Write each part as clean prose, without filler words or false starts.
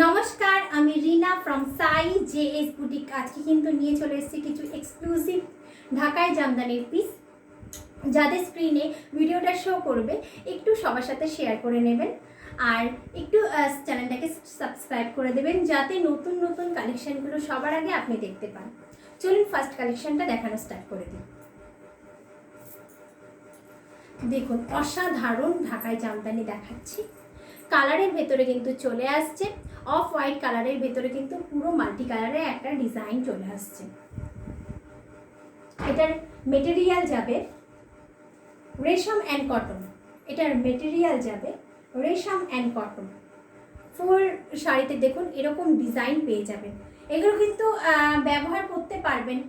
নমস্কার, আমি রিনা from Sai JS boutique. আজকে কিন্তু নিয়ে চলে এসেছি কিছু এক্সক্লুসিভ ঢাকায় জামদানির পিস, যাদের স্ক্রিনে ভিডিওটা শো করবে একটু সবার সাথে শেয়ার করে নেবেন আর একটু চ্যানেলটাকে সাবস্ক্রাইব করে দেবেন, যাতে নতুন নতুন কালেকশানগুলো সবার আগে আপনি দেখতে পান। চলুন ফার্স্ট কালেকশানটা দেখানো স্টার্ট করে দিই। দেখুন, অসাধারণ ঢাকায় জামদানি দেখাচ্ছি। কালারের ভেতরে কিন্তু চলে আসছে অফ হোয়াইট কালারের ভেতরে কিন্তু পুরো মাল্টি কালারের একটা ডিজাইন চলে আসছে। এটার মেটেরিয়াল যাবে রেশম অ্যান্ড কটন। এটার মেটেরিয়াল যাবে রেশম অ্যান্ড কটন। ফুল শাড়িতে দেখুন এরকম ডিজাইন পেয়ে যাবেন। এগুলো কিন্তু ব্যবহার করতে পারবেন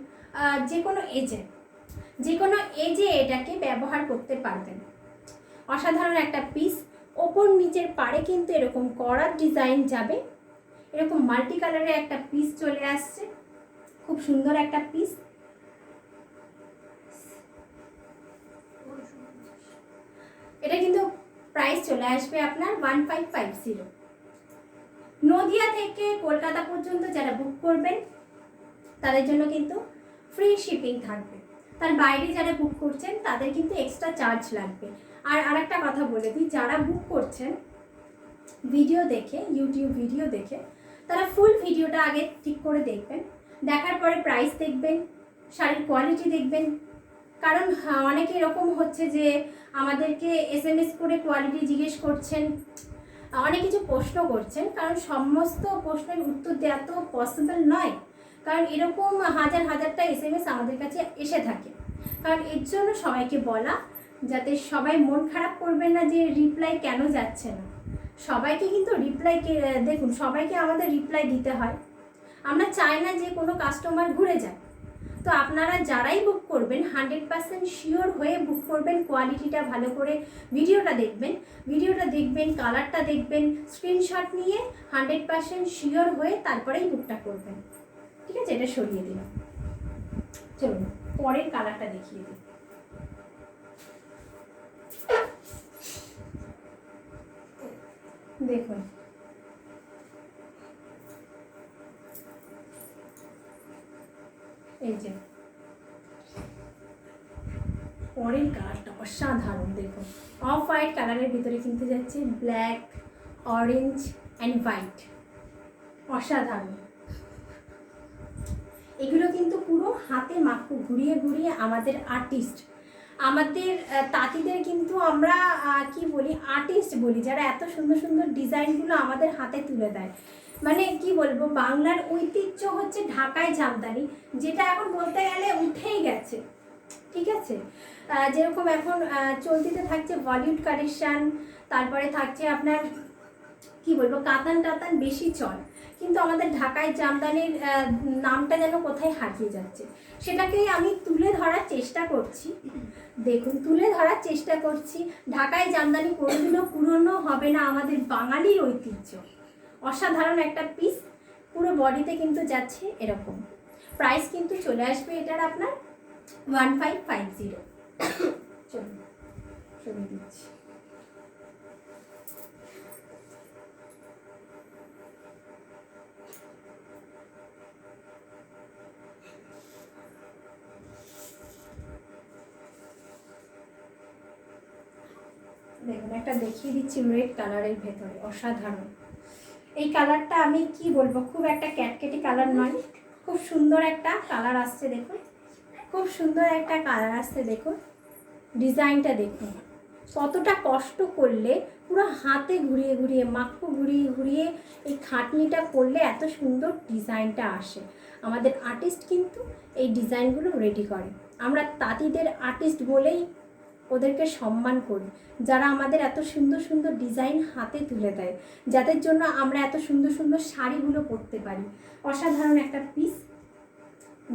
যে কোনো এজে এটাকে ব্যবহার করতে পারবেন। অসাধারণ একটা পিস। ওপর নিচের পাড়ে কিন্তু এরকম করার ডিজাইন যাবে। এরকম মাল্টি কালারের একটা পিস চলে আসছে, খুব সুন্দর একটা পিস। এটা কিন্তু প্রাইস চলে আসবে আপনার 1550। নদিয়া থেকে কলকাতা পর্যন্ত যারা বুক করবেন তাদের জন্য কিন্তু ফ্রি শিপিং থাকবে। তার বাইরে যারা বুক করছেন তাদের কিন্তু এক্সট্রা চার্জ লাগবে। আর আরেকটা কথা বলে দিই, যারা বুক করছেন ভিডিও দেখে, ইউটিউব ভিডিও দেখে, তারা ফুল ভিডিওটা আগে ঠিক করে দেখবেন। দেখার পরে প্রাইস দেখবেন, শাড়ির কোয়ালিটি দেখবেন। কারণ অনেকে এরকম হচ্ছে যে আমাদেরকে SMS করে কোয়ালিটি জিজ্ঞেস করছেন, অনেক কিছু প্রশ্ন করছেন। কারণ সমস্ত প্রশ্নের উত্তর দেওয়া তো পসিবল নয়, কারণ এরকম হাজারটা SMS আমাদের কাছে এসে থাকে। কারণ এর জন্য সবাইকে বলা, যাতে সবাই মন খারাপ করবেন না যে রিপ্লাই কেন যাচ্ছে না। সবাইকে কিন্তু দেখুন, সবাইকে আমাদের রিপ্লাই দিতে হয়। আমরা চাই না যে কোনো কাস্টমার ঘুরে যায়। তো আপনারা যারাই বুক করবেন 100% শিওর হয়ে বুক করবেন। কোয়ালিটিটা ভালো করে ভিডিওটা দেখবেন, কালারটা দেখবেন, স্ক্রিনশট নিয়ে 100% শিওর হয়ে তারপরেই বুকটা করবেন। ঠিক আছে, এটা সরিয়ে দিলাম। চলুন পরের কালারটা দেখিয়ে দিই। দেখুন, এই যে পরের কালারটা অসাধারণ। দেখুন, অফ হোয়াইট কালারের ভিতরে কিন্তু যাচ্ছে ব্ল্যাক, অরেঞ্জ অ্যান্ড হোয়াইট। অসাধারণ। এগুলো কিন্তু পুরো হাতে মাপু ঘুরিয়ে আমাদের আমাদের তাঁতিদের কিন্তু আমরা কি বলি, আর্টিস্ট বলি, যারা এত সুন্দর সুন্দর ডিজাইনগুলো আমাদের হাতে তুলে দেয়। মানে কি বলবো, বাংলার ঐতিহ্য হচ্ছে ঢাকায় জামদানি, যেটা এখন বলতে গেলে উঠেই গেছে। ঠিক আছে, যেরকম এখন চলতিতে থাকছে বলিউড কালেকশান, তারপরে থাকছে আপনার কি বলবো কাতান টাতান বেশি চল, কিন্তু আমাদের ঢাকায় জামদানির নামটা যেন কোথায় হারিয়ে যাচ্ছে। সেটাকেই আমি তুলে ধরার চেষ্টা করছি। দেখুন, তুলে ধরার চেষ্টা করছি। ঢাকায় জামদানি কোনোদিনও পুরনো হবে না, আমাদের বাঙালির ঐতিহ্য। অসাধারণ একটা পিস। পুরো বডিতে কিন্তু যাচ্ছে এরকম। প্রাইস কিন্তু চলে আসবে এটার আপনার 1550। চলুন ছবি দিচ্ছি। দেখুন, একটা দেখিয়ে দিচ্ছি রেড কালারের ভেতরে। অসাধারণ এই কালারটা। আমি কি বলবো, খুব একটা ক্যাটকেটি কালার নয়, খুব সুন্দর একটা কালার আসছে। দেখুন, খুব সুন্দর একটা কালার আসছে। দেখুন ডিজাইনটা, দেখুন কতটা কষ্ট করলে পুরো হাতে ঘুরিয়ে মাখু ঘুরিয়ে এই খাটনিটা করলে এত সুন্দর ডিজাইনটা আসে। আমাদের আর্টিস্ট কিন্তু এই ডিজাইনগুলো রেডি করে। আমরা তাঁতিদের আর্টিস্ট বলেই ওদেরকে সম্মান করি, যারা আমাদের এত সুন্দর সুন্দর ডিজাইন হাতে তুলে দেয়, যাদের জন্য আমরা এত সুন্দর সুন্দর শাড়িগুলো পরতে পারি। অসাধারণ একটা পিস।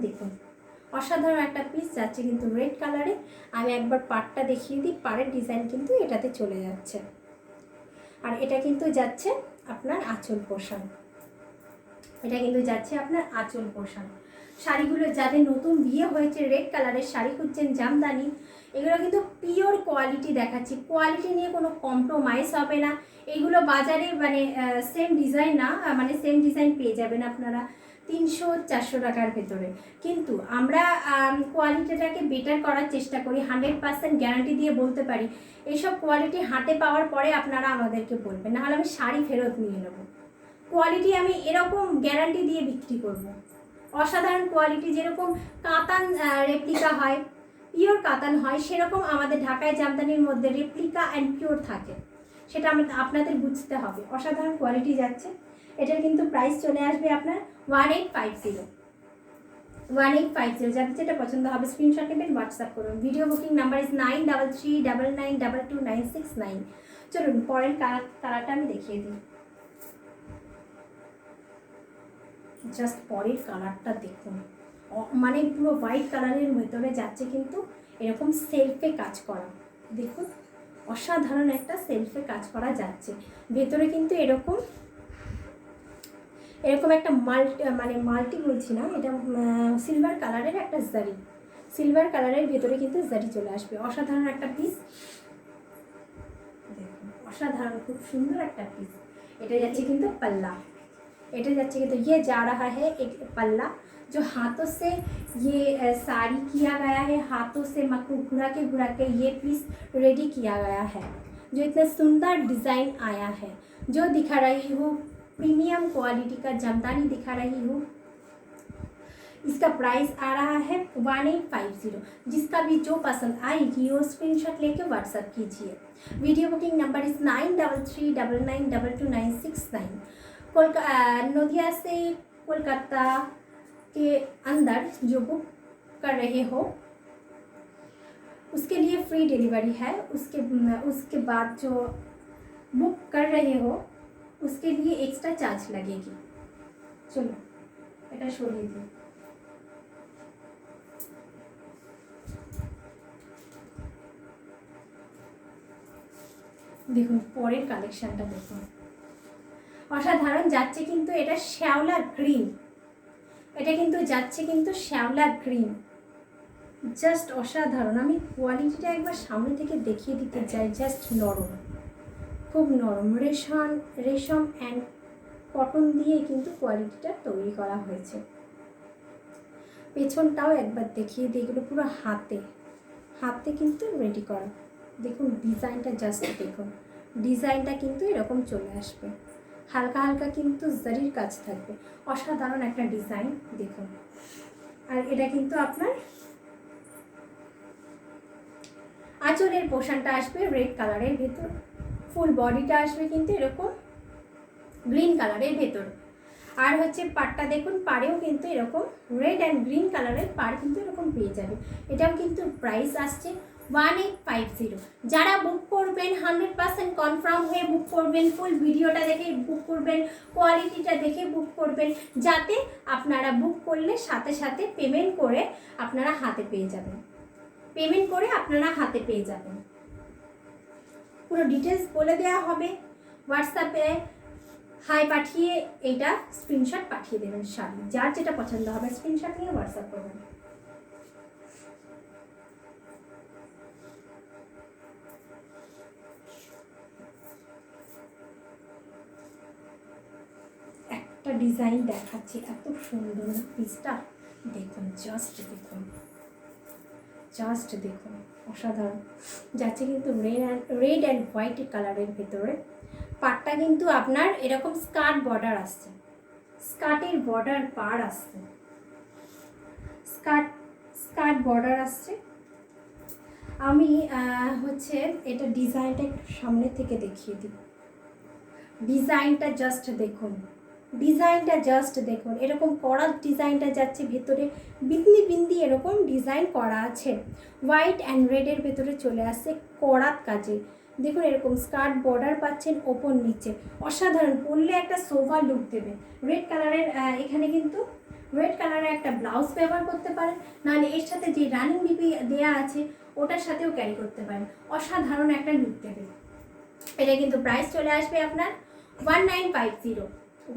দেখুন, অসাধারণ একটা পিস যাচ্ছে কিন্তু রেড কালারে। আমি একবার পাড়টা দেখিয়ে দিই। পাড়ের ডিজাইন কিন্তু এটাতে চলে যাচ্ছে, আর এটা কিন্তু যাচ্ছে আপনার আঁচল পোষণ। এটা কিন্তু যাচ্ছে আপনার আঁচল পোষণ। শাড়িগুলো যাদের নতুন বিয়ে হয়েছে রেড কালারের শাড়ি খুঁজছেন জামদানি, এগুলো কিন্তু পিওর কোয়ালিটি দেখাচ্ছি, কোয়ালিটি নিয়ে কোনো কম্প্রোমাইজ হবে না। এইগুলো বাজারে মানে সেম ডিজাইন না, মানে সেম ডিজাইন পেয়ে যাবেন আপনারা 300-400 টাকার ভেতরে, কিন্তু আমরা কোয়ালিটিটাকে বেটার করার চেষ্টা করি। 100% গ্যারান্টি দিয়ে বলতে পারি এইসব কোয়ালিটি হাতে পাওয়ার পরে আপনারা আমাদেরকে বলবেন, নাহলে আমি শাড়ি ফেরত নিয়ে নেব। কোয়ালিটি আমি এরকম গ্যারান্টি দিয়ে বিক্রি করব। অসাধারণ কোয়ালিটি, যেরকম কাতান রেপ্লিকা হয়, পিওর কাতান হয়, সেরকম আমাদের ঢাকায় জামদানির মধ্যে রেপ্লিকা অ্যান্ড পিওর থাকে, সেটা আপনাদের বুঝতে হবে। অসাধারণ কোয়ালিটি যাচ্ছে। এটার কিন্তু প্রাইস চলে আসবে আপনার 1850। 1850। যাদের যেটা পছন্দ হবে স্ক্রিনশট নেবেন, হোয়াটসঅ্যাপ করুন। Video booking number is 9339922969। চলুন পরের কালারটা আমি দেখিয়ে দিই। জাস্ট পরের কালারটা দেখুন, মানে পুরো হোয়াইট কালারের ভেতরে যাচ্ছে কিন্তু এরকম সেলফে কাজ করা। দেখুন অসাধারণ একটা সেলফে কাজ করা যাচ্ছে। ভেতরে কিন্তু এরকম একটা মাল্টি বলছি না, এটা সিলভার কালারের একটা জারি, সিলভার কালারের ভেতরে কিন্তু জারি চলে আসবে। অসাধারণ একটা পিস, দেখুন অসাধারণ, খুব সুন্দর একটা পিস। এটা যাচ্ছে কিন্তু पल्ला, এটা যাচ্ছে কিন্তু ये जा रहा है एक पल्ला जो हाथों से ये साड़ी किया गया है, हाथों से मक्कू घुरा के ये पीस रेडी किया गया है, जो इतना सुंदर डिज़ाइन आया है, जो दिखा रही हूँ प्रीमियम क्वालिटी का जामदानी दिखा रही हूँ। इसका प्राइस आ रहा है 1850। जिसका भी जो पसंद आएगी वो स्क्रीनशॉट लेके व्हाट्सएप कीजिए। Video booking number is 9339922969। Nadia से कोलकाता के अंदर जो बुक कर रहे हो उसके लिए फ्री डिलीवरी है। उसके बाद जो बुक कर रहे हो उसके लिए एक्स्ट्रा चार्ज लगेगी। चलो এটা সরিয়ে দিই। দেখুন পরের কালেকশনটা দেখুন, অসাধারণ যাচ্ছে কিন্তু এটা শ্যাওলা গ্রিন, এটা কিন্তু যাচ্ছে কিন্তু শ্যাওলা গ্রিন, জাস্ট অসাধারণ। আমি কোয়ালিটিটা একবার সামনে থেকে দেখিয়ে দিতে চাই। জাস্ট নরম, খুব নরম, রেশম অ্যান্ড কটন দিয়ে কিন্তু কোয়ালিটিটা তৈরি করা হয়েছে। পেছনটাও একবার দেখিয়ে দিই, এগুলো পুরো হাতে কিন্তু রেডি করা। দেখুন ডিজাইনটা, জাস্ট দেখুন ডিজাইনটা কিন্তু এরকম চলে আসবে, হালকা হালকা কিন্তু জারির কাজ থাকবে। অসাধারণ একটা ডিজাইন দেখুন। আর এটা কিন্তু আপনার আঁচলের পোর্শনটা আসবে রেড কালারের ভেতর, ফুল বডিটা আসবে কিন্তু এরকম গ্রিন কালারের ভেতর। আর হচ্ছে পাড়টা দেখুন, পাড়েও কিন্তু এরকম রেড অ্যান্ড গ্রিন কালারের পাড় কিন্তু এরকম পেয়ে যাবে। এটাও কিন্তু প্রাইস আসছে 1850। যারা বুক করবেন 100% কনফার্ম হয়ে বুক করবেন, ফুল ভিডিওটা দেখে বুক করবেন, কোয়ালিটিটা দেখে বুক করবেন, যাতে আপনারা বুক করলে সাথে সাথে পেমেন্ট করে আপনারা হাতে পেয়ে যাবেন। পুরো ডিটেলস বলে দেওয়া হবে। হোয়াটসঅ্যাপে হাই পাঠিয়ে এইটা স্ক্রিনশট পাঠিয়ে দেবেন। শাড়ি যার যেটা পছন্দ হবে স্ক্রিনশট নিয়ে হোয়াটসঅ্যাপ করবেন। একটা ডিজাইন দেখাচ্ছি, এত সুন্দর না পিসটা, দেখুন জাস্ট দেখুন অসাধারণ যাচ্ছে কিন্তু রেড অ্যান্ড হোয়াইট কালারের ভেতরে। পাড়টা কিন্তু আপনার এরকম স্কার্ট বর্ডার আসছে, স্কার্টের বর্ডার পাড় আসছে, স্কার্ট বর্ডার আসছে। আমি হচ্ছে এটা ডিজাইনটা একটু সামনে থেকে দেখিয়ে দিই। ডিজাইনটা জাস্ট দেখুন, এরকম করা ডিজাইনটা যাচ্ছে, ভেতরে বিন্দি এরকম ডিজাইন করা আছে। হোয়াইট অ্যান্ড রেডের ভেতরে চলে আসছে করাত কাজে। দেখুন এরকম স্কার্ট বর্ডার পাচ্ছেন ওপর নিচে, অসাধারণ, পরলে একটা সোভা লুক দেবে। রেড কালারের এখানে কিন্তু রেড কালারের একটা ব্লাউজ ব্যবহার করতে পারেন, নাহলে এর সাথে যে রানিং বিপি দেওয়া আছে ওটার সাথেও ক্যারি করতে পারেন। অসাধারণ একটা লুক দেবে। এটা কিন্তু প্রাইস চলে আসবে আপনার 1950।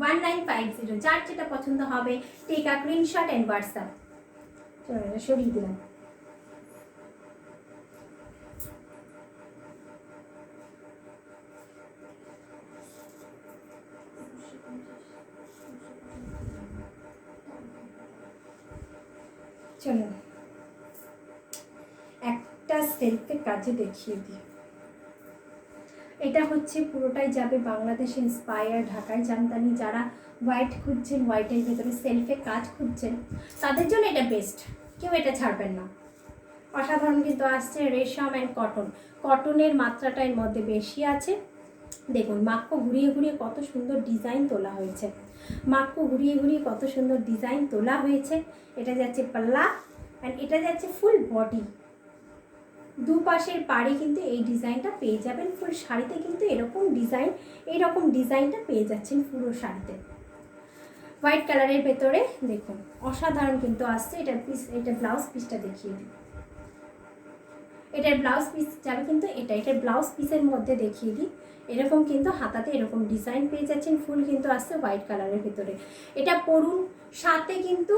1950। যার যেটা পছন্দ হবে take a screenshot and WhatsApp. চলো সরিয়ে দিলাম। চলো একটা সেলফের কাজে দেখিয়ে দিই। এটা হচ্ছে পুরোটাই যাবে বাংলাদেশ ইন্সপায়ার, ঢাকায় জামদানি। যারা হোয়াইট খুঁজছেন, হোয়াইটের ভেতরে সেলফে কাজ খুঁজছেন, তাদের জন্য এটা বেস্ট, কেউ এটা ছাড়বেন না। অসাধারণ কিন্তু আসছে রেশম অ্যান্ড কটন। কটনের মাত্রাটা এর মধ্যে বেশি আছে। দেখুন মাক্কো ঘুরিয়ে ঘুরিয়ে কত সুন্দর ডিজাইন তোলা হয়েছে, মাক্কো ঘুরিয়ে ঘুরিয়ে কত সুন্দর ডিজাইন তোলা হয়েছে। এটা যাচ্ছে পাল্লা অ্যান্ড এটা যাচ্ছে ফুল বডি। দুপাশের পাড়ে কিন্তু এই ডিজাইনটা পেয়ে যাবেন। ফুল শাড়িতে কিন্তু এইরকম ডিজাইনটা পেয়ে যাচ্ছেন পুরো শাড়িতে। হোয়াইট কালারের ভেতরে দেখুন অসাধারণ কিন্তু আসছে। এটা ব্লাউজ পিসটা দেখিয়ে দিই। এটার ব্লাউজ পিস যাবে কিন্তু এটার ব্লাউজ পিসের মধ্যে দেখিয়ে দিই। এরকম কিন্তু হাতাতে এরকম ডিজাইন পেয়ে যাচ্ছেন। ফুল কিন্তু আসছে হোয়াইট কালারের ভেতরে। এটা পরুন, সাথে কিন্তু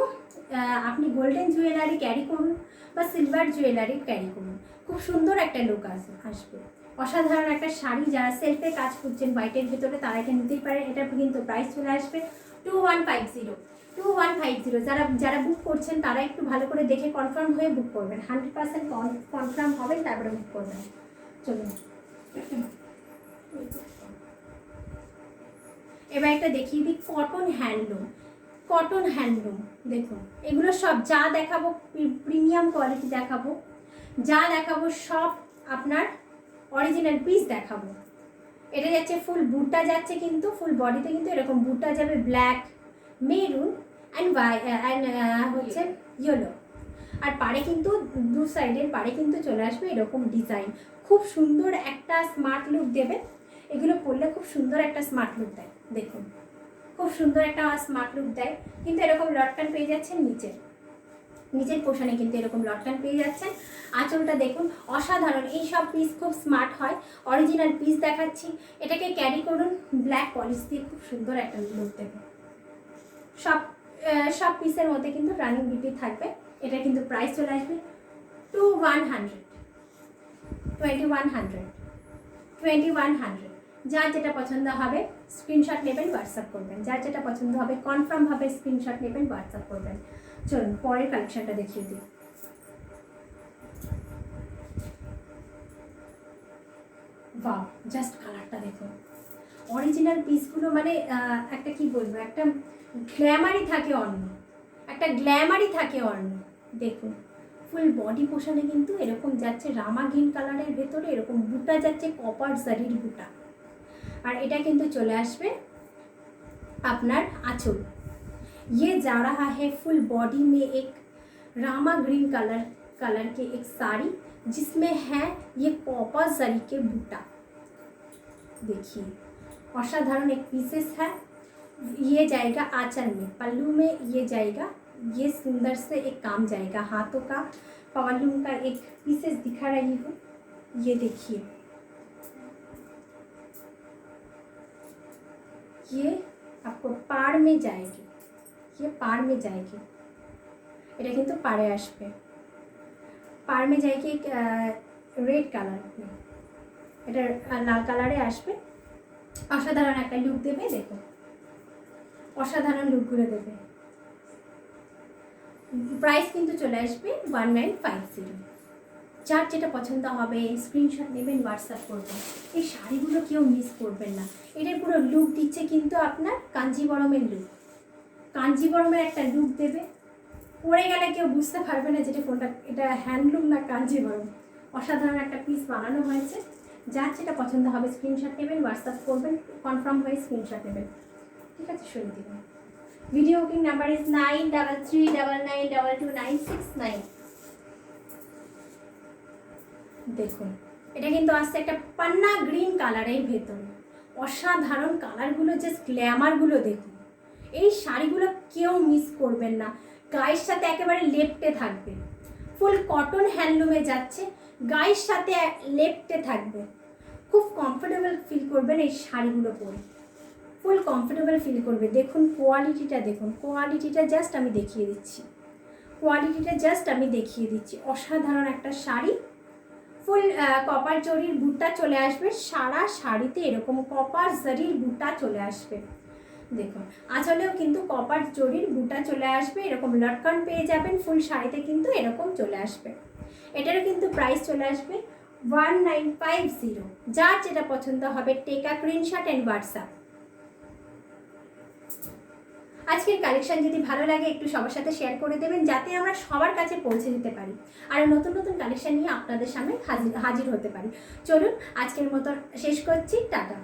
আপনি গোল্ডেন জুয়েলারি ক্যারি করুন বা সিলভার জুয়েলারি ক্যারি করুন, খুব সুন্দর একটা লুক আসবে। অসাধারণ একটা শাড়ি। যারা সেলফে কাজ করছেন হোয়াইটের ভেতরে তারা এটা নিতেই পারেন। এটা কিন্তু প্রাইস চলে আসবে 2150। যারা বুক করছেন তারা একটু ভালো করে দেখে কনফার্ম হয়ে বুক করবেন। 100% কনফার্ম হবেন, তারপরে বুক করবেন। চলুন এবার একটা দেখিয়ে দিই কটন হ্যান্ডলুম। দেখুন এগুলো সব যা দেখাবো প্রিমিয়াম কোয়ালিটি দেখাবো, যা দেখাবো সব আপনার অরিজিনাল পিস দেখাবো। এটা যাচ্ছে ফুল বুটা যাচ্ছে, কিন্তু ফুল বডিতে কিন্তু এরকম বুটা যাবে ব্ল্যাক, মেরুন অ্যান্ড হচ্ছে ইয়েলো। আর পাড়ে কিন্তু দু সাইডের পাড়ে কিন্তু চলে আসবে এরকম ডিজাইন। খুব সুন্দর একটা স্মার্ট লুক দেবে। এগুলো পরলে খুব সুন্দর একটা স্মার্ট লুক দেয়। দেখুন খুব সুন্দর একটা স্মার্ট লুক দেয়। কিন্তু এরকম লটকান পেয়ে যাচ্ছেন নিচের পোশানে, কিন্তু এরকম লটকান পেয়ে যাচ্ছেন। আঁচলটা দেখুন অসাধারণ। এই সব পিস খুব স্মার্ট হয়, অরিজিনাল পিস দেখাচ্ছি। এটাকে ক্যারি করুন ব্ল্যাক পলিশ দিয়ে, খুব সুন্দর একটা লুক দেবে। সব পিসের মধ্যে কিন্তু রানিং বিউটি থাকবে। এটা কিন্তু প্রাইস চলে আসবে 2100। যার যেটা পছন্দ হবে স্ক্রিনশট নেবেন, হোয়াটসঅ্যাপ করবেন। যার যেটা পছন্দ হবে কনফার্মভাবে স্ক্রিনশট নেবেন, হোয়াটসঅ্যাপ করবেন। চলুন পরের কালেকশনটা দেখিয়ে দিই। বাহ, জাস্ট কালারটা দেখুন। অরিজিনাল পিসগুলো মানে একটা কি বলবো, একটা গ্ল্যামারই থাকে অন্য। দেখুন ফুল বডি পোশানে কিন্তু এরকম যাচ্ছে রামা গ্রিন কালারের ভেতরে এরকম বুটা যাচ্ছে, কপার জারির বুটা। আর এটা কিন্তু চলে আসবে আপনার आंचल। ये जा रहा है फुल बॉडी में एक रामा ग्रीन कलर के एक साड़ी, जिसमें है ये कॉपर जरी के बूटा। देखिए असाधारण एक पीसेस है। ये जाएगा आंचल में, पल्लू में ये जाएगा। ये सुंदर से एक काम जाएगा। हाथों का पल्लू का एक पीसेस दिखा रही हूँ, ये देखिए। ये आपको पाड़ में जाएगी, ये पाड़ में जाएगी। এটা কিন্তু পাড়ে আসবে, পাড় में जाएगी एक रेड কালার में, এটা লাল কালারে আসবে। অসাধারণ একটা লুক দেবে। দেখো অসাধারণ লুকগুলো দেবে। প্রাইস কিন্তু চলে আসবে 1950। যার যেটা পছন্দ হবে স্ক্রিনশট নেবেন, হোয়াটসঅ্যাপ করবেন। এই শাড়িগুলো কেউ মিস করবেন না। এটার পুরো লুক দিচ্ছে কিন্তু আপনার কাঞ্জিবরমের লুক, কাঞ্জিবরমের একটা লুক দেবে। পরে গেলে কেউ বুঝতে পারবে না যেটা কোনটা, এটা হ্যান্ডলুম না কাঞ্জিবরম। অসাধারণ একটা পিস বানানো হয়েছে। যার যেটা পছন্দ হবে স্ক্রিনশট নেবেন, হোয়াটসঅ্যাপ করবেন, কনফার্ম হয়ে স্ক্রিনশট নেবেন। ঠিক আছে, শুরু দিবেন। Video booking number is 9339229669। দেখুন এটা কিন্তু আসছে একটা পান্না গ্রিন কালারের ভেতরে। অসাধারণ কালারগুলো, জাস্ট গ্ল্যামারগুলো দেখুন। এই শাড়িগুলো কেউ মিস করবেন না, গায়ের সাথে একেবারে লেপ্টে থাকবে। ফুল কটন হ্যান্ডলুমে যাচ্ছে, গায়ের সাথে লেপ্টে থাকবে। খুব কমফোর্টেবল ফিল করবেন এই শাড়িগুলো পরে। ফুল কমফোর্টেবল ফিল করবে। দেখুন কোয়ালিটিটা, দেখুন কোয়ালিটিটা জাস্ট আমি দেখিয়ে দিচ্ছি, অসাধারণ একটা শাড়ি। ফুল কপার জরির বুটা চলে আসবে, সারা শাড়িতে এরকম কপার জরির বুটা চলে আসবে। দেখুন আঁচলেও কিন্তু কপার জরির বুটা চলে আসবে, এরকম লটকন পেয়ে যাবেন, ফুল শাড়িতে কিন্তু এরকম চলে আসবে। এটারও কিন্তু প্রাইস চলে আসবে 1950। যার যেটা পছন্দ হবে take a screenshot and WhatsApp. আজকের কালেকশন যদি ভালো লাগে একটু সবার সাথে শেয়ার করে দেবেন, যাতে আমরা সবার কাছে পৌঁছে দিতে পারি আর নতুন নতুন কালেকশন নিয়ে আপনাদের সামনে হাজির হতে পারি। চলুন আজকের মতো শেষ করছি, টাটা।